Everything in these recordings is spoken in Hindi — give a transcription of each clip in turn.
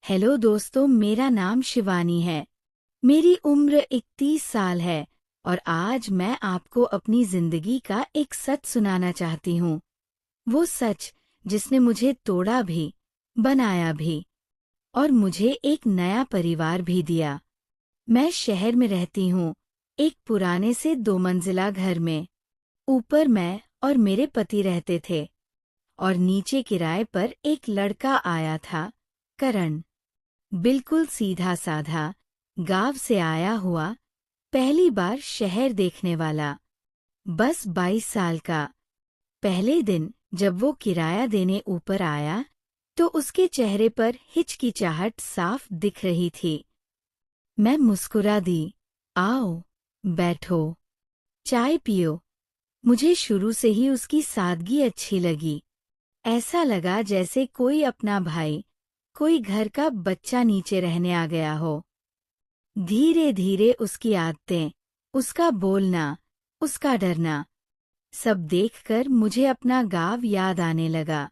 हेलो दोस्तों, मेरा नाम शिवानी है। मेरी उम्र 31 साल है और आज मैं आपको अपनी जिंदगी का एक सच सुनाना चाहती हूँ। वो सच जिसने मुझे तोड़ा भी, बनाया भी और मुझे एक नया परिवार भी दिया। मैं शहर में रहती हूँ, एक पुराने से 2 मंजिला घर में। ऊपर मैं और मेरे पति रहते थे और नीचे किराए पर एक लड़का आया था, करण। बिल्कुल सीधा साधा, गांव से आया हुआ, पहली बार शहर देखने वाला। बस 22 साल का। पहले दिन जब वो किराया देने ऊपर आया तो उसके चेहरे पर हिचकिचाहट साफ दिख रही थी। मैं मुस्कुरा दी। आओ, बैठो, चाय पियो। मुझे शुरू से ही उसकी सादगी अच्छी लगी। ऐसा लगा जैसे कोई अपना भाई, कोई घर का बच्चा नीचे रहने आ गया हो। धीरे धीरे उसकी आदतें, उसका बोलना, उसका डरना, सब देखकर मुझे अपना गाँव याद आने लगा।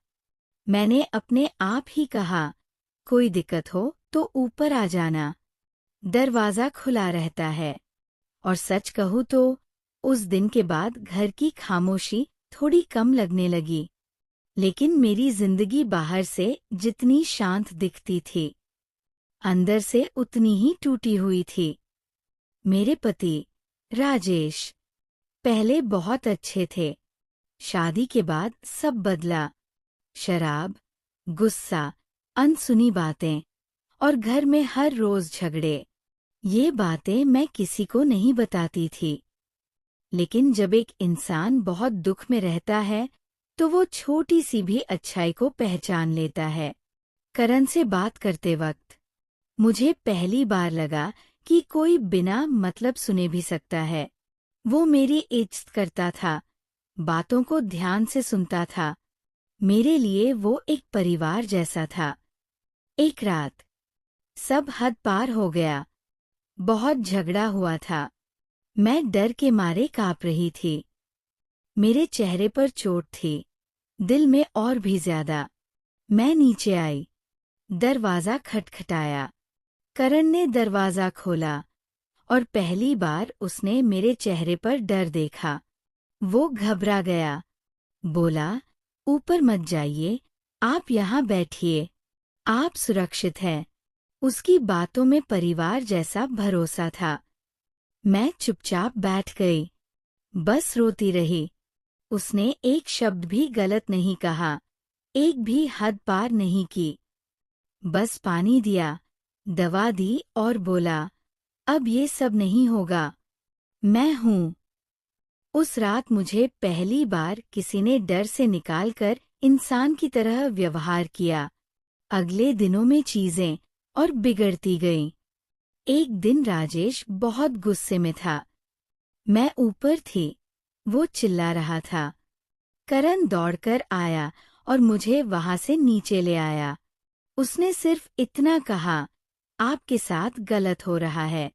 मैंने अपने आप ही कहा, कोई दिक्कत हो तो ऊपर आ जाना, दरवाज़ा खुला रहता है। और सच कहूँ तो उस दिन के बाद घर की खामोशी थोड़ी कम लगने लगी। लेकिन मेरी जिंदगी बाहर से जितनी शांत दिखती थी, अंदर से उतनी ही टूटी हुई थी। मेरे पति राजेश पहले बहुत अच्छे थे। शादी के बाद सब बदला। शराब, गुस्सा, अनसुनी बातें और घर में हर रोज झगड़े। ये बातें मैं किसी को नहीं बताती थी। लेकिन जब एक इंसान बहुत दुख में रहता है तो वो छोटी सी भी अच्छाई को पहचान लेता है। करण से बात करते वक्त मुझे पहली बार लगा कि कोई बिना मतलब सुने भी सकता है। वो मेरी इज्जत करता था, बातों को ध्यान से सुनता था। मेरे लिए वो एक परिवार जैसा था। एक रात सब हद पार हो गया। बहुत झगड़ा हुआ था। मैं डर के मारे कांप रही थी। मेरे चेहरे पर चोट थी, दिल में और भी ज्यादा। मैं नीचे आई, दरवाज़ा खटखटाया। करण ने दरवाज़ा खोला और पहली बार उसने मेरे चेहरे पर डर देखा। वो घबरा गया, बोला, ऊपर मत जाइए, आप यहाँ बैठिए, आप सुरक्षित हैं। उसकी बातों में परिवार जैसा भरोसा था। मैं चुपचाप बैठ गई, बस रोती रही। उसने एक शब्द भी गलत नहीं कहा, एक भी हद पार नहीं की। बस पानी दिया, दवा दी और बोला, अब ये सब नहीं होगा, मैं हूँ। उस रात मुझे पहली बार किसी ने डर से निकालकर इंसान की तरह व्यवहार किया। अगले दिनों में चीजें और बिगड़ती गईं। एक दिन राजेश बहुत गुस्से में था। मैं ऊपर थी, वो चिल्ला रहा था। करण दौड़कर आया और मुझे वहां से नीचे ले आया। उसने सिर्फ इतना कहा, आपके साथ गलत हो रहा है,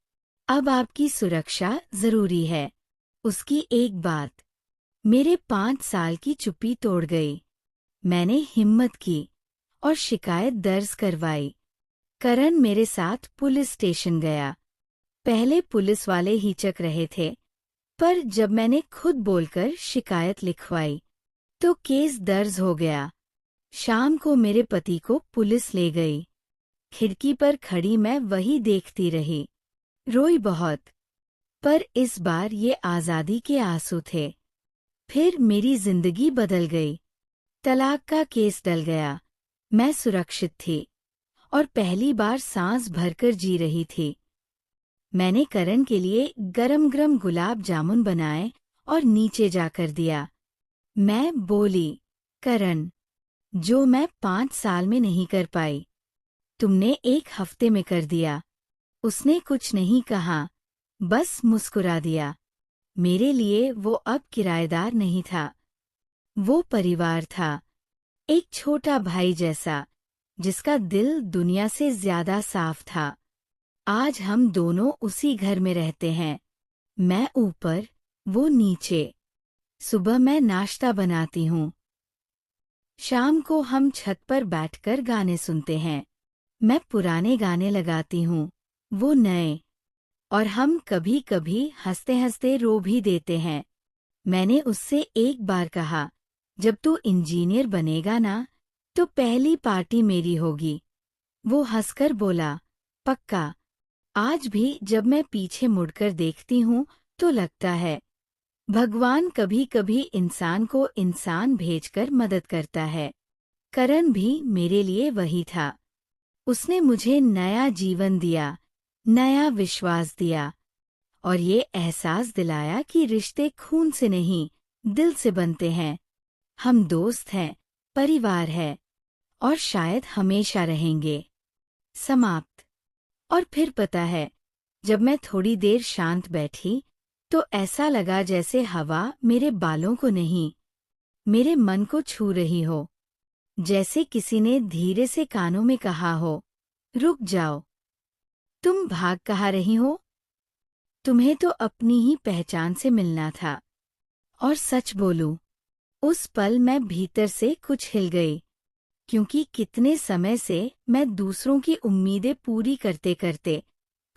अब आपकी सुरक्षा जरूरी है। उसकी एक बात मेरे 5 साल की चुप्पी तोड़ गई। मैंने हिम्मत की और शिकायत दर्ज करवाई। करण मेरे साथ पुलिस स्टेशन गया। पहले पुलिस वाले हिचक रहे थे, पर जब मैंने खुद बोलकर शिकायत लिखवाई तो केस दर्ज हो गया। शाम को मेरे पति को पुलिस ले गई। खिड़की पर खड़ी मैं वही देखती रही, रोई बहुत। पर इस बार ये आज़ादी के आंसू थे। फिर मेरी जिंदगी बदल गई। तलाक का केस टल गया। मैं सुरक्षित थी और पहली बार सांस भरकर जी रही थी। मैंने करण के लिए गरम गरम गुलाब जामुन बनाए और नीचे जाकर दिया। मैं बोली, करण, जो मैं 5 साल में नहीं कर पाई, तुमने 1 हफ्ते में कर दिया। उसने कुछ नहीं कहा, बस मुस्कुरा दिया। मेरे लिए वो अब किराएदार नहीं था, वो परिवार था। एक छोटा भाई जैसा, जिसका दिल दुनिया से ज्यादा साफ था। आज हम दोनों उसी घर में रहते हैं, मैं ऊपर, वो नीचे। सुबह मैं नाश्ता बनाती हूँ, शाम को हम छत पर बैठकर गाने सुनते हैं। मैं पुराने गाने लगाती हूँ, वो नए, और हम कभी कभी हंसते हंसते रो भी देते हैं। मैंने उससे एक बार कहा, जब तू इंजीनियर बनेगा ना, तो पहली पार्टी मेरी होगी। वो हंसकर बोला, पक्का। आज भी जब मैं पीछे मुड़कर देखती हूँ तो लगता है भगवान कभी कभी इंसान को इंसान भेजकर मदद करता है। करण भी मेरे लिए वही था। उसने मुझे नया जीवन दिया, नया विश्वास दिया, और ये एहसास दिलाया कि रिश्ते खून से नहीं, दिल से बनते हैं। हम दोस्त हैं, परिवार है, और शायद हमेशा रहेंगे। समाप्त। और फिर पता है, जब मैं थोड़ी देर शांत बैठी तो ऐसा लगा जैसे हवा मेरे बालों को नहीं, मेरे मन को छू रही हो। जैसे किसी ने धीरे से कानों में कहा हो, रुक जाओ, तुम भाग कहाँ रही हो? तुम्हें तो अपनी ही पहचान से मिलना था। और सच बोलूं, उस पल मैं भीतर से कुछ हिल गई, क्योंकि कितने समय से मैं दूसरों की उम्मीदें पूरी करते करते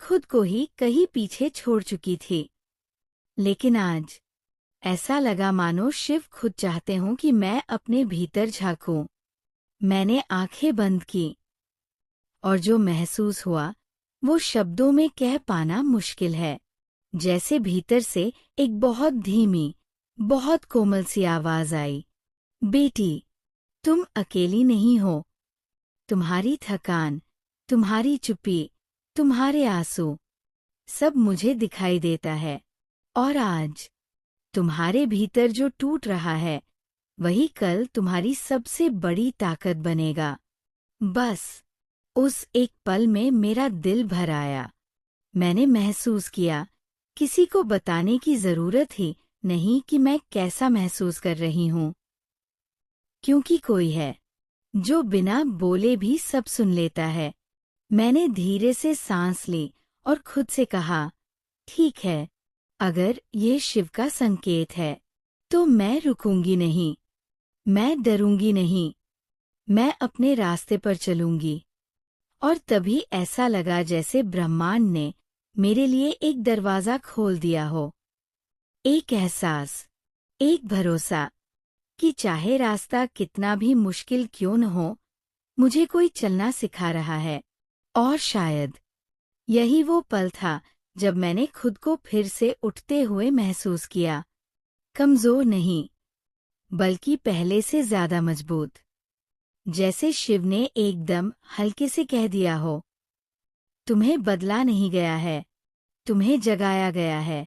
खुद को ही कहीं पीछे छोड़ चुकी थी। लेकिन आज ऐसा लगा मानो शिव खुद चाहते हों कि मैं अपने भीतर झांकूं। मैंने आंखें बंद की, और जो महसूस हुआ वो शब्दों में कह पाना मुश्किल है। जैसे भीतर से एक बहुत धीमी, बहुत कोमल सी आवाज आई, बेटी, तुम अकेली नहीं हो। तुम्हारी थकान, तुम्हारी चुप्पी, तुम्हारे आंसू, सब मुझे दिखाई देता है। और आज तुम्हारे भीतर जो टूट रहा है, वही कल तुम्हारी सबसे बड़ी ताकत बनेगा। बस उस एक पल में मेरा दिल भर आया। मैंने महसूस किया, किसी को बताने की जरूरत ही नहीं कि मैं कैसा महसूस कर रही हूँ, क्योंकि कोई है जो बिना बोले भी सब सुन लेता है। मैंने धीरे से सांस ली और खुद से कहा, ठीक है, अगर ये शिव का संकेत है, तो मैं रुकूंगी नहीं, मैं डरूंगी नहीं, मैं अपने रास्ते पर चलूंगी। और तभी ऐसा लगा जैसे ब्रह्मांड ने मेरे लिए एक दरवाजा खोल दिया हो। एक एहसास, एक भरोसा, कि चाहे रास्ता कितना भी मुश्किल क्यों न हो, मुझे कोई चलना सिखा रहा है। और शायद यही वो पल था जब मैंने खुद को फिर से उठते हुए महसूस किया, कमजोर नहीं, बल्कि पहले से ज्यादा मजबूत। जैसे शिव ने एकदम हल्के से कह दिया हो, तुम्हें बदला नहीं गया है, तुम्हें जगाया गया है।